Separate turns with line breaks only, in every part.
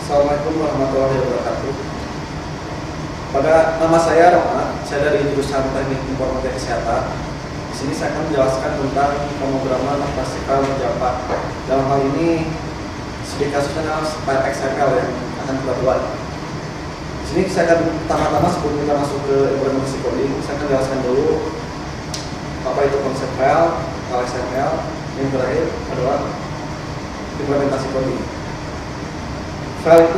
Assalamualaikum warahmatullahi wabarakatuh. Pada nama saya Roma, saya dari jurusan Teknik Informatika Kesehatan. Di sini saya akan menjelaskan tentang pemrograman operasi Java. Dalam hal ini, studi kasusnya adalah file XML yang akan kita buat. Di sini saya akan pertama-tama sebelum kita masuk ke implementasi coding, saya akan jelaskan dulu apa itu konsep file XML. Yang terakhir adalah implementasi coding. File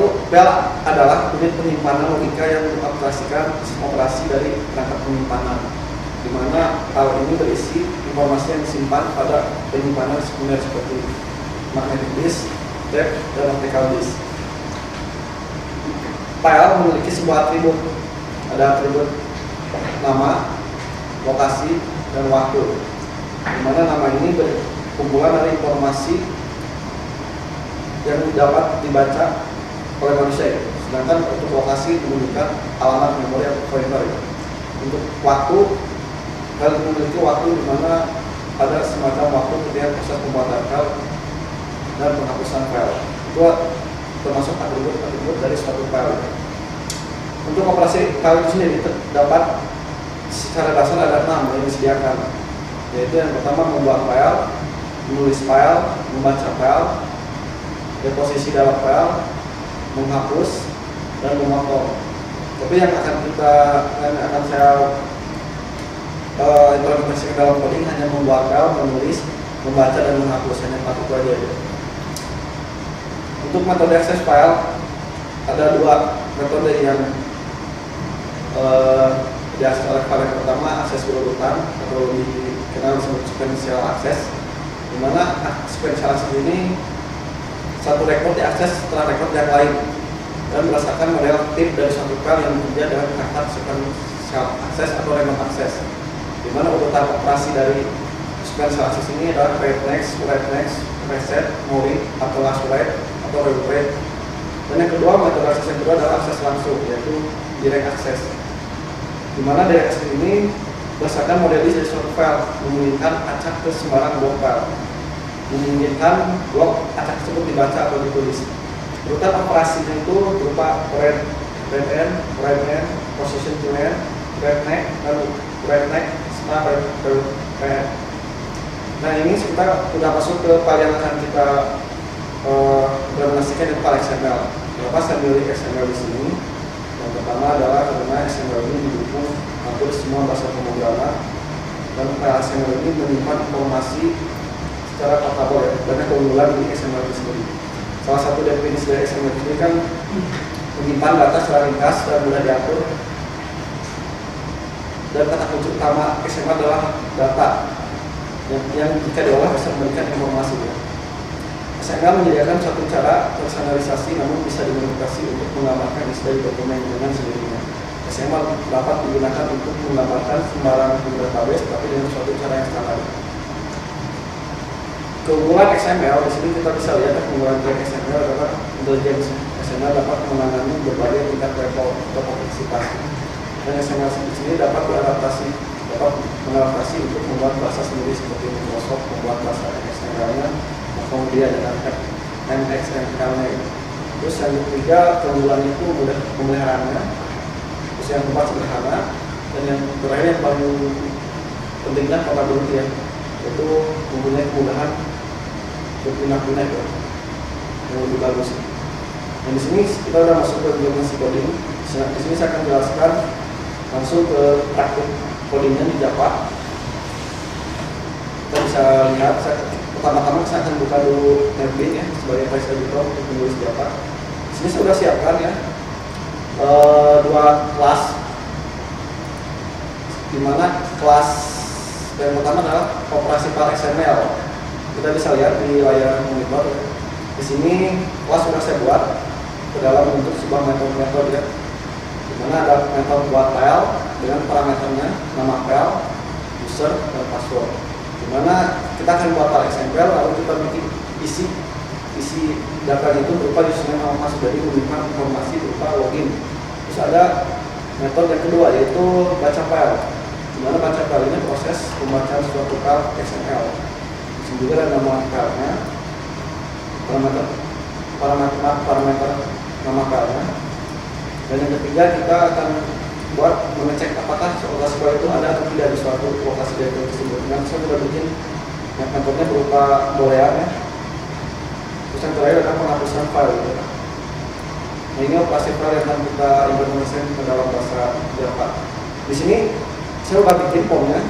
adalah unit penyimpanan logika yang mengoperasikan sistem operasi dari perangkat penyimpanan, di mana file ini berisi informasi yang disimpan pada penyimpanan sekunder seperti magnetic disk, tape, dan optical disk. File memiliki sebuah atribut, ada atribut nama, lokasi, dan waktu, di mana nama ini berkumpulan dari informasi yang dapat dibaca oleh manusia. Sedangkan untuk lokasi menunjukkan alamat memori atau pointer. Untuk waktu, file memiliki waktu di mana ada semacam waktu ketika proses pembuatan file dan penghapusan file. Itu termasuk atribut dari suatu file. Untuk operasi file itu sendiri terdapat secara dasar ada 6 yang disediakan, yaitu yang pertama membuat file, menulis file, membaca file, deposisi dalam file, menghapus, dan memotong. Tapi yang akan saya implementasikan dalam coding hanya membuat file, menulis, membaca, dan menghapus, hanya 4 itu aja. Untuk metode akses file ada 2 metode yang diakses oleh file. Yang pertama akses berurutan atau dikenal sebagai sequential access, di mana sequential access ini satu rekod diakses setelah rekod yang lain dan berdasarkan model tip dari suatu file yang bekerja dengan perangkat sequential access atau random access, di mana urutan operasi dari sequential access ini adalah read next, reset, move, atau last write, atau read. Dan yang kedua, metode akses yang kedua adalah akses langsung, yaitu direct access, di mana direct access ini berdasarkan model list dari suatu file, memungkinkan acak ke sembarang blok file, memungkinkan blok acak tersebut dibaca atau ditulis. Urutan operasinya itu berupa read n, position to n, read next, lalu read next, setelah read. Nah, ini kita sudah masuk ke file yang akan kita implementasikan, itu file XML. Kenapa saya pilih XML di sini? Yang pertama adalah karena XML ini didukung hampir semua bahasa pemrograman, dan file XML ini menyimpan informasi secara portable, ya. Banyak keunggulan di XML itu sendiri. Salah satu definisi dari XML ini kan menyimpan data secara ringkas dan mudah diatur. Dan kata kunci utama XML adalah data yang jika diolah bisa memberikan informasi, ya. XML menyediakan suatu cara personalisasi, namun bisa dimodifikasi untuk menggambarkan isi dari dokumen dengan sendirinya. XML dapat digunakan untuk menggambarkan sembarang database, tapi dengan suatu cara yang standar. Keunggulan XML di sini kita bisa lihat keunggulan dari XML adalah intelijensi. XML dapat menangani berbagai tingkat level atau kompleksitas, dan XML di sini dapat mengadaptasi untuk membuat bahasa sendiri seperti Microsoft membuat bahasa XML-nya, kemudian dengan MXML-nya. Terus yang ketiga, keunggulan itu mudah pemeliharaannya. Terus yang keempat sederhana, dan yang terakhir yang paling pentingnya portability, ya, yaitu mempunyai kemudahan berpindah-pindah, ya, yang lebih bagus. Dan di sini kita sudah masuk ke implementasi coding. Di sini saya akan jelaskan langsung ke praktik codingnya di Java. Kita bisa lihat, pertama-tama saya akan buka dulu NetBeans, ya, sebagai file editor untuk menulis Java. Di sini saya sudah siapkan, ya, 2 kelas, di mana kelas yang pertama adalah operasi file XML. Kita bisa lihat di layar monitor, ya. Di sini kelas sudah saya buat ke dalam bentuk sebuah metode, ya, di mana ada metode buat file dengan parameternya, nama file, user, dan password. Di mana kita akan buat file XML, lalu kita bikin isi data itu berupa username sama password, jadi memberikan informasi berupa login. Terus ada metode yang kedua, yaitu baca file, di mana baca file ini proses pembacaan suatu file XML. Di sini juga ada nama filenya, parameter nama filenya. Dan yang ketiga kita akan buat mengecek apakah lokasi file itu ada atau tidak di suatu lokasi directory tersebut. Dengan saya sudah bikin metodenya berupa boolean ya. Terus yang terakhir adalah penghapusan file gitu. Nah ini operasi file yang akan kita implementasikan ke dalam bahasa Java. Di sini saya udah bikin formnya.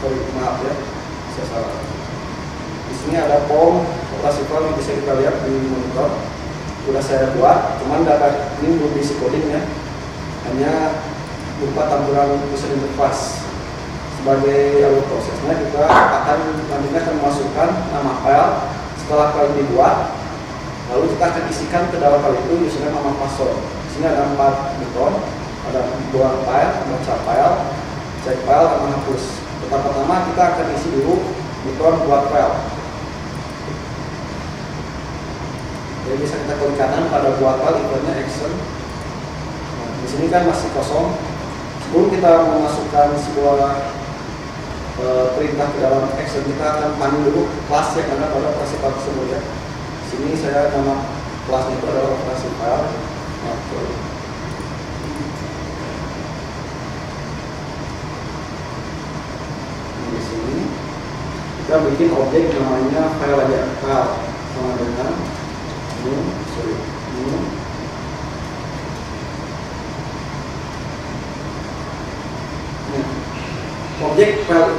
Sorry, maaf ya, saya salah. Di sini ada form operasi file yang bisa kita lihat di monitor. Udah saya buat, cuman data ini belum diisi coding ya. Hanya berupa tampilan user interface. Sebagai alur prosesnya kita nantinya akan memasukkan nama file. Setelah file dibuat, lalu kita akan isikan ke dalam file itu username nama password. Di sini ada 4 button, ada buang file, baca file, cek file, dan menghapus. Pertama kita akan isi dulu button buat file. Jadi bisa kita klik kanan pada buat file, ikonnya action. Nah, di sini kan masih kosong. Sebelum kita memasukkan sebuah perintah ke dalam action, kita akan panggil dulu kelas yang ada pada operasi file tersebut ya. Di sini saya nama kelasnya itu adalah operasi file. Nah, di sini kita bikin objek namanya file aja, file sama dengan objek file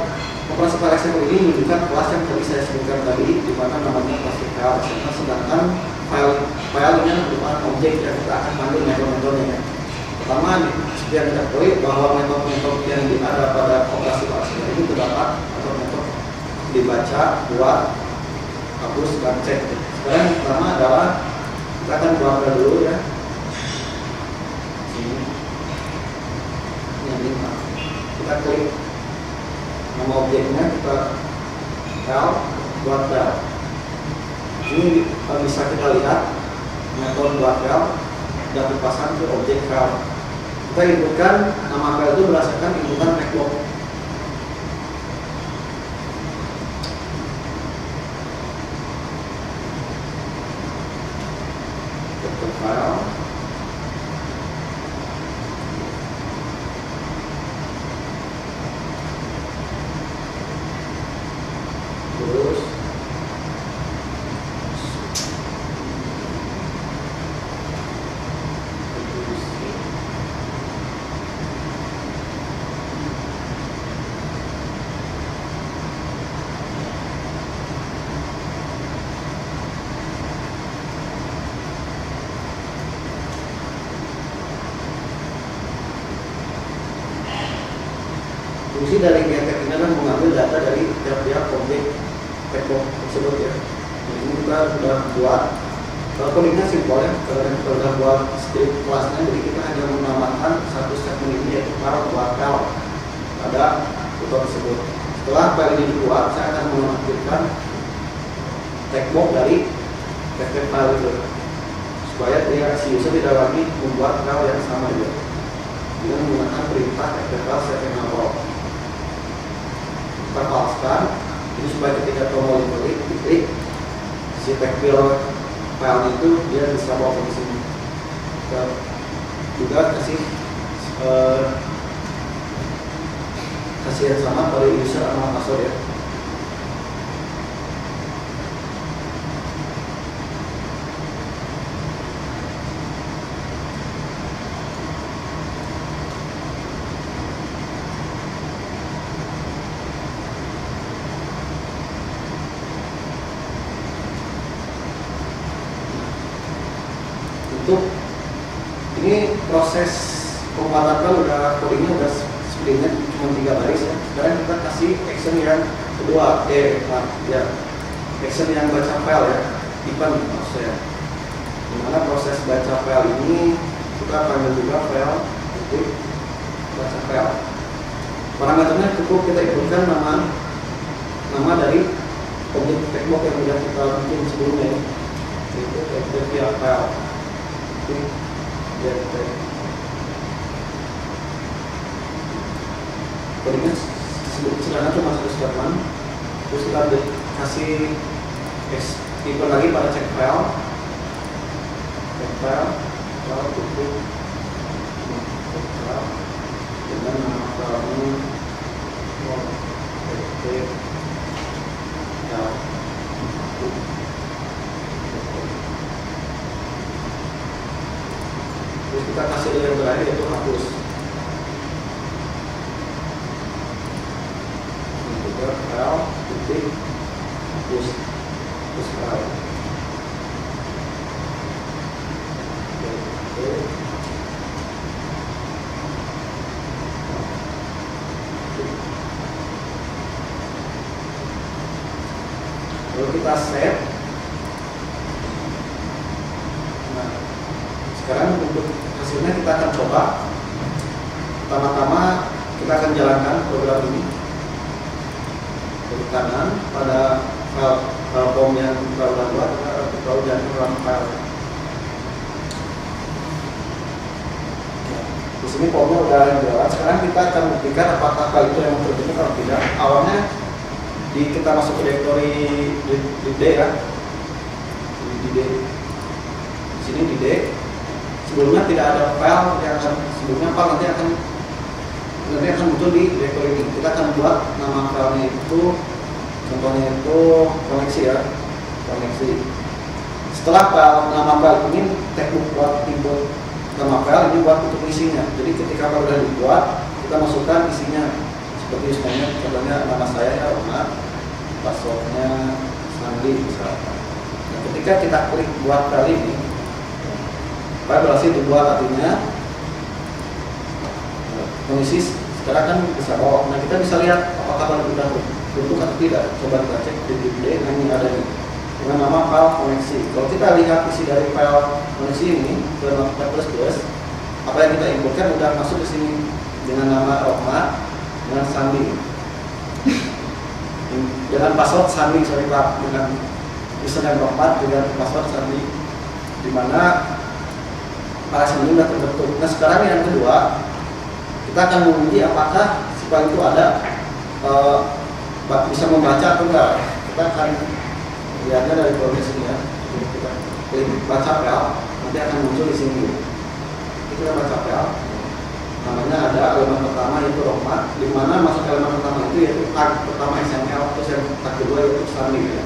operasi file example ini menunjukkan kelas yang tadi saya sebutkan tadi, di mana namanya kelas file example, sedangkan file ini merupakan objek yang kita akan panggil metode-metodenya. Pertama, seperti yang kita ketahui bahwa metode-metode yang ada pada operasi file example ini terdapat atau metode dibaca, buat, hapus, dan cek. Sekarang yang pertama adalah kita akan buat dulu ya. Sini. Ini kita klik nama objeknya, kita file buat file. Ini bisa kita lihat metode buat file dan terpasang ke objek file. Kita inputkan nama file itu berdasarkan inputan network. File terus fungsi dari getek ini adalah mengambil data dari tiap-tiap objek network tersebut ya. Ini kita sudah buat. Kalau codingnya simpel ya, kita sudah buat script kelasnya, jadi kita hanya menambahkan satu statement ini yaitu file buat file pada button tersebut. Setelah file ini dibuat, saya akan mengaktifkan checkbox dari getek file itu supaya si user tidak lagi membuat file yang sama juga dengan menggunakan perintah getek file setNaprop. Kita pauskan ini supaya ketika tombol diklik si tagfile file itu dia bisa bawa ke sini. Kita juga kasih yang sama pada user sama password ya. Untuk ini proses pembuatan udah codingnya udah sebenarnya cuma 3 baris ya. Sekarang kita kasih action yang kedua, ya action yang baca file ya, event maksudnya. Dimana proses baca file ini kita panggil juga file untuk baca file. Parameternya cukup kita inputkan nama dari objek checkbox yang sudah kita bikin sebelumnya, yaitu objek file. Codingnya sederhana cuma satu statement. Terus kita kasih event lagi pada check file. file tutup dengan nama filenya terus kita kasih yang terakhir yaitu hapus. Ini juga file titik hapus file. Lalu kita save. Nah, sekarang untuk hasilnya kita akan coba. Pertama-tama kita akan jalankan program ini. Klik kanan pada file form yang kita udah buat, kita udah run file. Di sini formnya udah jalan. Sekarang kita akan buktikan apakah file itu yang terjadi atau tidak. Awalnya kita masuk ke directory di D ya, di D. Di sini di D. Sebelumnya tidak ada file yang sebelumnya file nanti akan muncul di directory ini. Kita akan buat nama filenya itu, contohnya itu koneksi ya, koneksi. Setelah nama file ini teknik buat input nama file ini buat untuk isinya. Jadi ketika file sudah dibuat, kita masukkan isinya seperti username, contohnya nama saya ya Omar, passwordnya Sandi misalkan. Nah, ketika kita klik buat file ini, file berhasil dibuat, artinya kondisi sekarang kan bisa bawa. Nah, kita bisa lihat apakah file sudah bentuk atau tidak. Coba kita cek di D. Nah, ini ada nih dengan nama file koneksi. Kalau kita lihat isi dari file koneksi ini ke Notepad++, apa yang kita inputkan sudah masuk di sini dengan nama Rahmat dengan Sandi, dengan password Sandi, sorry Pak, dengan username Rahmat dengan password Sandi, di mana para Sandi sudah terbentuk. Nah, sekarang yang kedua, kita akan menguji apakah si file itu ada bisa membaca atau enggak. Kita akan lihatnya dari progres ini ya. Jadi kita klik baca file, nanti akan muncul di sini. Kita baca file, namanya ada elemen pertama yaitu Rahmat, di mana masuk elemen pertama itu yaitu tag pertama XML, terus yang tag kedua yaitu Sandi ya.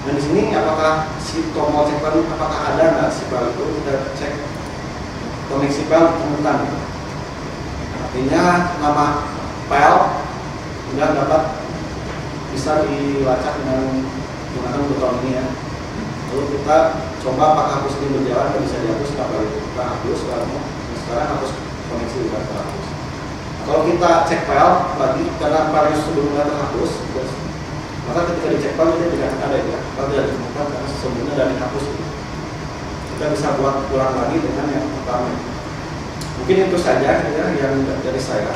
Dan di sini apakah si tombol cek file apakah ada nggak si file itu, kita cek koneksi file ditemukan. Artinya nama file sudah dapat bisa dilacak dengan menggunakan buton ini ya. Lalu kita coba apakah hapus ini berjalan dan bisa dihapus apa itu. Kita hapus sekarang hapus koneksi sudah terhapus. Kalau kita cek file lagi karena file yang sebelumnya terhapus, maka ketika dicek file itu tidak ada ya. File tidak ditemukan karena sebelumnya sudah dihapus. Kita bisa buat ulang lagi dengan yang pertama. Mungkin itu saja ya yang dari saya.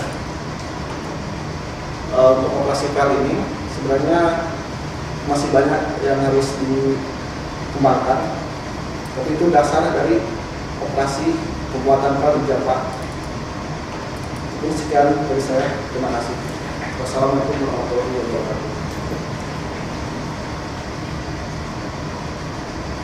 Untuk operasi file ini sebenarnya masih banyak yang harus dikembangkan, tapi itu dasar dari operasi pembuatan file di Java. Itu sekian dari saya. Terima kasih. Wassalamualaikum warahmatullahi wabarakatuh.